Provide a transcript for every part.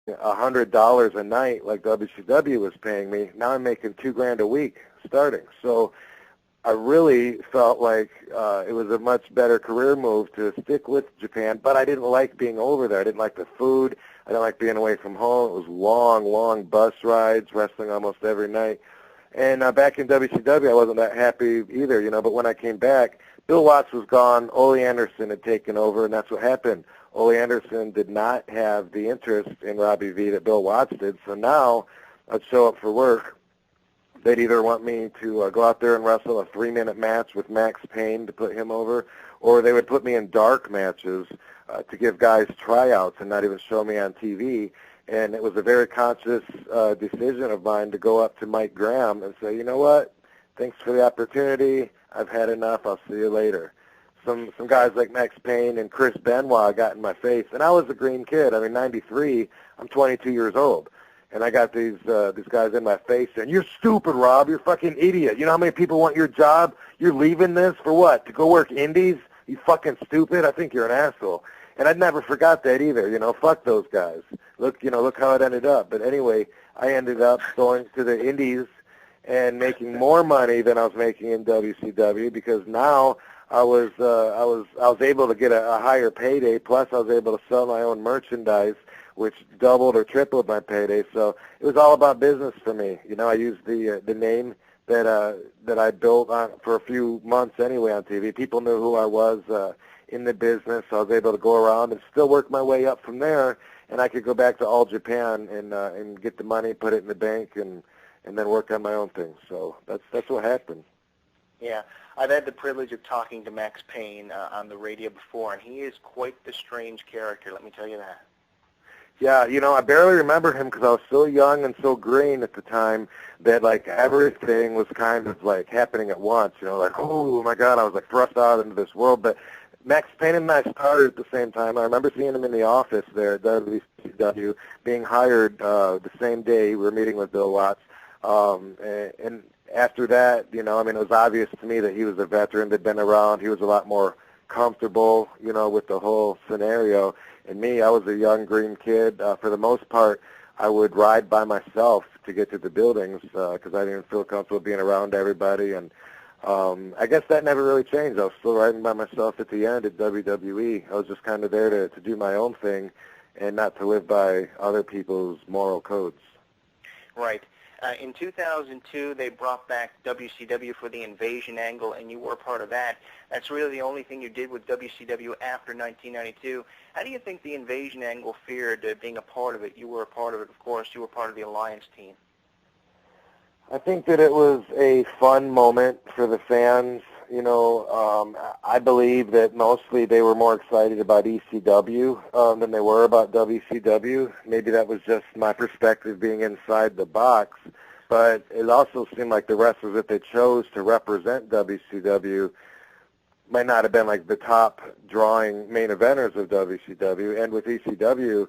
$100 a night like WCW was paying me. Now I'm making $2,000 a week starting. So I really felt like it was a much better career move to stick with Japan, but I didn't like being over there. I didn't like the food. I didn't like being away from home. It was long, long bus rides, wrestling almost every night. And back in WCW, I wasn't that happy either, but when I came back, Bill Watts was gone. Ole Anderson had taken over, and that's what happened. Ole Anderson did not have the interest in Robbie V that Bill Watts did, so now I'd show up for work. They'd either want me to go out there and wrestle a 3-minute match with Max Payne to put him over, or they would put me in dark matches to give guys tryouts and not even show me on TV. And it was a very conscious decision of mine to go up to Mike Graham and say, you know what, thanks for the opportunity. I've had enough. I'll see you later. Some guys like Max Payne and Chris Benoit got in my face, and I was a green kid. I mean, 93, I'm 22 years old. And I got these guys in my face saying, you're stupid, Rob. You're a fucking idiot. You know how many people want your job? You're leaving this for what? To go work indies? You fucking stupid. I think you're an asshole. And I never forgot that either. Fuck those guys. Look how it ended up. But anyway, I ended up going to the indies and making more money than I was making in WCW because now I was able to get a higher payday. Plus, I was able to sell my own merchandise, which doubled or tripled my payday. So it was all about business for me. I used the name that I built for a few months anyway on TV. People knew who I was in the business. So I was able to go around and still work my way up from there. And I could go back to All Japan and get the money, put it in the bank, and then work on my own thing. So that's what happened. Yeah, I've had the privilege of talking to Max Payne on the radio before, and he is quite the strange character, let me tell you that. Yeah, I barely remember him because I was so young and so green at the time that, everything was kind of, happening at once, like, oh, my God, I was, thrust out into this world. But Max Payne and I started at the same time. I remember seeing him in the office there at WCW, being hired the same day. We were meeting with Bill Watts. And after that, it was obvious to me that he was a veteran that had been around. He was a lot more comfortable, with the whole scenario. And me, I was a young green kid. For the most part, I would ride by myself to get to the buildings because I didn't feel comfortable being around everybody. And I guess that never really changed. I was still riding by myself at the end at WWE. I was just kind of there to do my own thing and not to live by other people's moral codes. Right. In 2002, they brought back WCW for the Invasion angle, and you were a part of that. That's really the only thing you did with WCW after 1992. How do you think the Invasion angle fared being a part of it? You were a part of it, of course. You were part of the Alliance team. I think that it was a fun moment for the fans. I believe that mostly they were more excited about ECW than they were about WCW. Maybe that was just my perspective being inside the box, but it also seemed like the wrestlers that they chose to represent WCW might not have been the top drawing main eventers of WCW. And with ECW,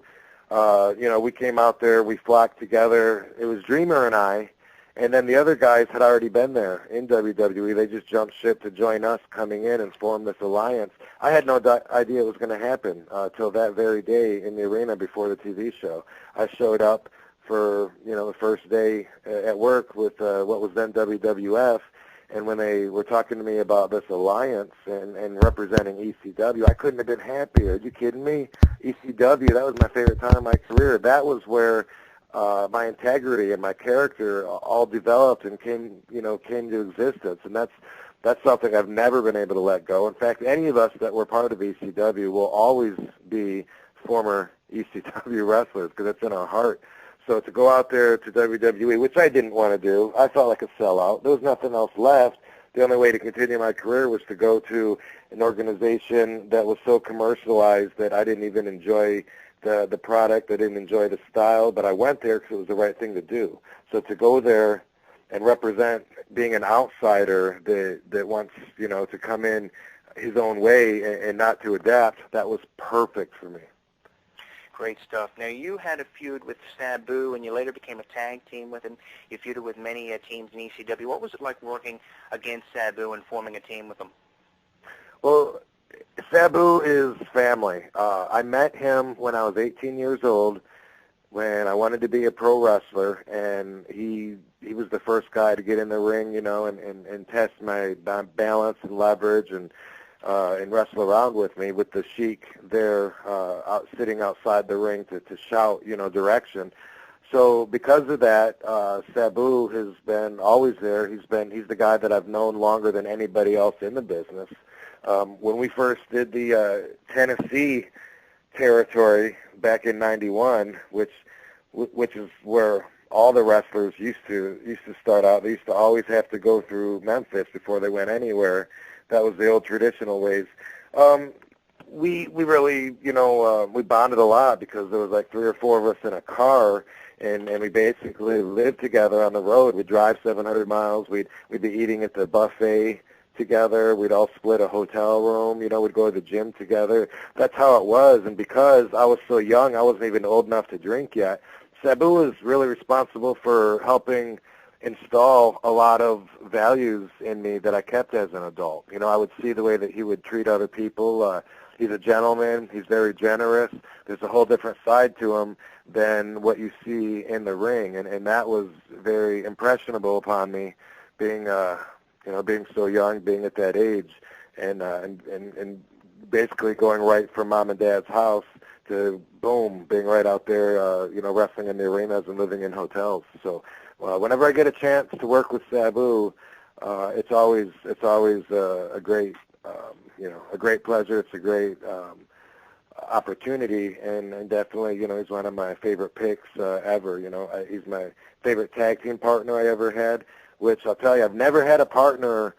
we came out there, we flocked together. It was Dreamer and I. And then the other guys had already been there in WWE. They just jumped ship to join us coming in and form this alliance. I had no idea it was going to happen till that very day in the arena before the TV show. I showed up for, the first day at work with what was then WWF. And when they were talking to me about this alliance and representing ECW, I couldn't have been happier. Are you kidding me? ECW, that was my favorite time of my career. That was where my integrity and my character all developed and came to existence, and that's something I've never been able to let go. In fact, any of us that were part of ECW will always be former ECW wrestlers because it's in our heart. So to go out there to WWE, which I didn't want to do, I felt like a sellout. There was nothing else left. The only way to continue my career was to go to an organization that was so commercialized that I didn't even enjoy the product. I didn't enjoy the style, but I went there because it was the right thing to do. So to go there and represent being an outsider that wants, to come in his own way and not to adapt, that was perfect for me. Great stuff. Now, you had a feud with Sabu, and you later became a tag team with him. You feuded with many teams in ECW. What was it like working against Sabu and forming a team with him? Well, Sabu is family. I met him when I was 18 years old when I wanted to be a pro wrestler, and he was the first guy to get in the ring, you know, and test my balance and leverage and wrestle around with me with the Sheik there sitting outside the ring to shout, you know, direction. So because of that, Sabu has been always there. He's the guy that I've known longer than anybody else in the business. When we first did the Tennessee territory back in '91, which is where all the wrestlers used to start out. They used to always have to go through Memphis before they went anywhere. That was the old traditional ways. We really, you know, we bonded a lot because there was like 3 or 4 of us in a car, and we basically lived together on the road. We'd drive 700 miles. We'd be eating at the buffet together. We'd all split a hotel room. You know, we'd go to the gym together. That's how it was. And because I was so young, I wasn't even old enough to drink yet. Sabu was really responsible for helping install a lot of values in me that I kept as an adult. You know, I would see the way that he would treat other people. He's a gentleman. He's very generous. There's a whole different side to him than what you see in the ring, and that was very impressionable upon me, being being so young, being at that age, and basically going right from mom and dad's house to boom, being right out there, wrestling in the arenas and living in hotels. So whenever I get a chance to work with Sabu, it's always a great a great pleasure. It's a great opportunity, and definitely, you know, he's one of my favorite picks ever. You know, he's my favorite tag team partner I ever had, which I'll tell you, I've never had a partner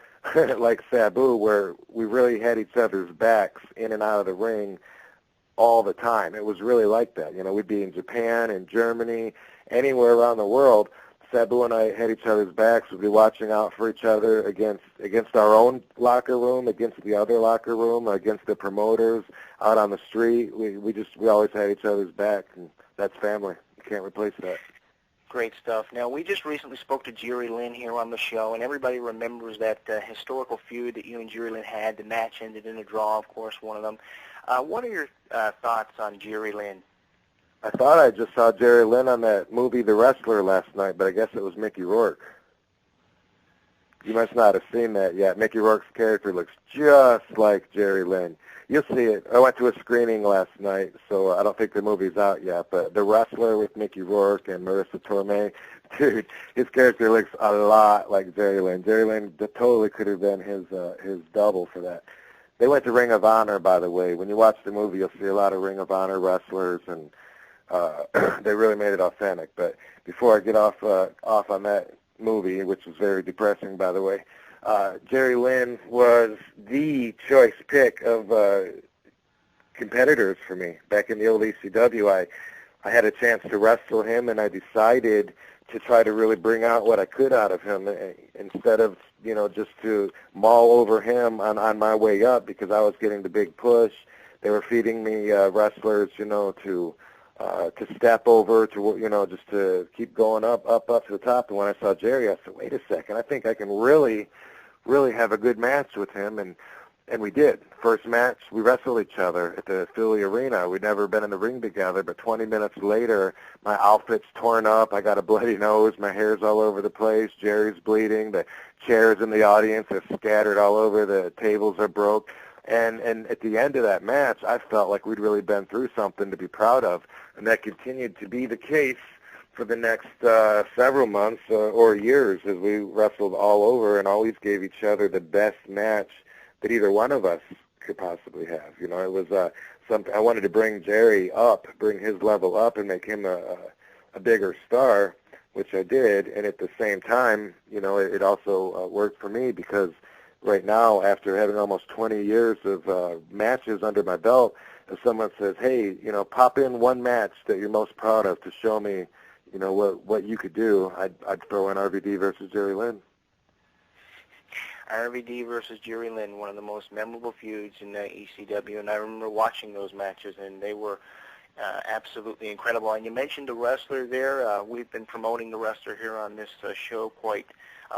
like Sabu where we really had each other's backs in and out of the ring all the time. It was really like that. You know, we'd be in Japan, in Germany, anywhere around the world. Sabu and I had each other's backs. We'd be watching out for each other against our own locker room, against the other locker room, against the promoters, out on the street. We always had each other's back, and that's family. You can't replace that. Great stuff. Now, we just recently spoke to Jerry Lynn here on the show, and everybody remembers that historical feud that you and Jerry Lynn had. The match ended in a draw, of course, one of them. What are your thoughts on Jerry Lynn? I thought I just saw Jerry Lynn on that movie The Wrestler last night, but I guess it was Mickey Rourke. You must not have seen that yet. Mickey Rourke's character looks just like Jerry Lynn. You'll see it. I went to a screening last night, so I don't think the movie's out yet, but The Wrestler with Mickey Rourke and Marissa Tomei, dude, his character looks a lot like Jerry Lynn. Jerry Lynn totally could have been his double for that. They went to Ring of Honor, by the way. When you watch the movie, you'll see a lot of Ring of Honor wrestlers, and they really made it authentic. But before I get off on that movie, which was very depressing, by the way, Jerry Lynn was the choice pick of competitors for me back in the old ECW. I had a chance to wrestle him, and I decided to try to really bring out what I could out of him instead of, you know, just to maul over him on my way up, because I was getting the big push. They were feeding me wrestlers, you know, to step over, to, you know, just to keep going up to the top. And when I saw Jerry, I said, wait a second, I think I can really have a good match with him. And we did. First match, we wrestled each other at the Philly Arena. We'd never been in the ring together, but 20 minutes later, my outfit's torn up. I got a bloody nose. My hair's all over the place. Jerry's bleeding. The chairs in the audience are scattered all over. The tables are broke. And at the end of that match, I felt like we'd really been through something to be proud of. And that continued to be the case for the next several months or years, as we wrestled all over and always gave each other the best match that either one of us could possibly have. You know, it was something I wanted to bring Jerry up, bring his level up, and make him a bigger star, which I did. And at the same time, you know, it also worked for me, because right now, after having almost 20 years of matches under my belt, if someone says, hey, you know, pop in one match that you're most proud of to show me, you know, what you could do, I'd throw in RVD versus Jerry Lynn. RVD versus Jerry Lynn, one of the most memorable feuds in the ECW, and I remember watching those matches, and they were absolutely incredible. And you mentioned The Wrestler there. We've been promoting The Wrestler here on this show quite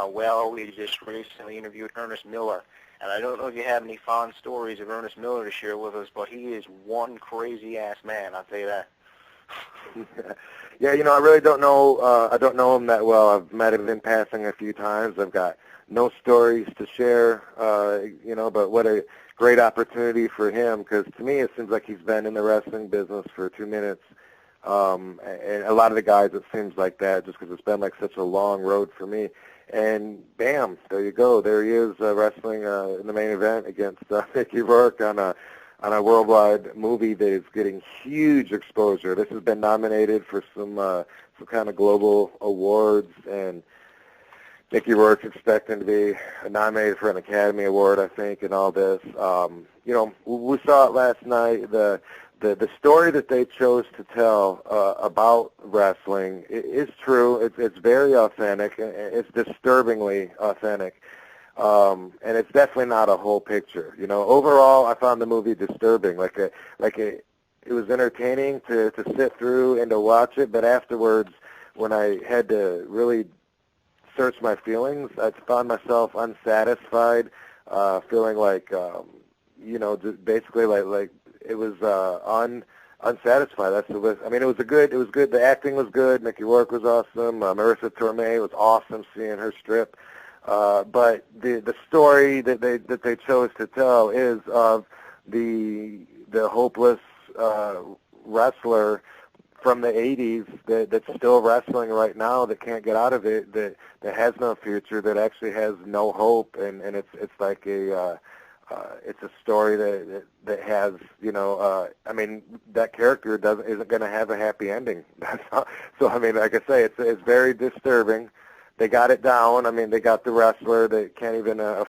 well. We just recently interviewed Ernest Miller, and I don't know if you have any fond stories of Ernest Miller to share with us, but he is one crazy-ass man, I'll tell you that. Yeah, I really don't know. I don't know him that well. I've met him in passing a few times. I've got no stories to share, but what a great opportunity for him, because to me it seems like he's been in the wrestling business for 2 minutes. And a lot of the guys, it seems like that, just because it's been like such a long road for me. And bam, there you go. There he is wrestling in the main event against Mickey Rourke on a worldwide movie that is getting huge exposure. This has been nominated for some kind of global awards, and Mickey Rourke's expecting to be nominated for an Academy Award, I think, and all this. We saw it last night. The story that they chose to tell about wrestling is true. It's very authentic. It's disturbingly authentic. And it's definitely not a whole picture. Overall, I found the movie disturbing. It was entertaining to sit through and to watch it, but afterwards, when I had to really search my feelings, I found myself unsatisfied, feeling like, just basically like it was unsatisfied. That's the list. I mean, it was good. The acting was good. Mickey Rourke was awesome. Marissa Tomei was awesome. Seeing her strip. But the story that they chose to tell is of the hopeless wrestler from the 80s that's still wrestling right now, that can't get out of it, that has no future, that actually has no hope, and it's like it's a story that has, that character isn't going to have a happy ending. So I mean, like I say, it's very disturbing. They got it down. I mean, they got the wrestler that can't even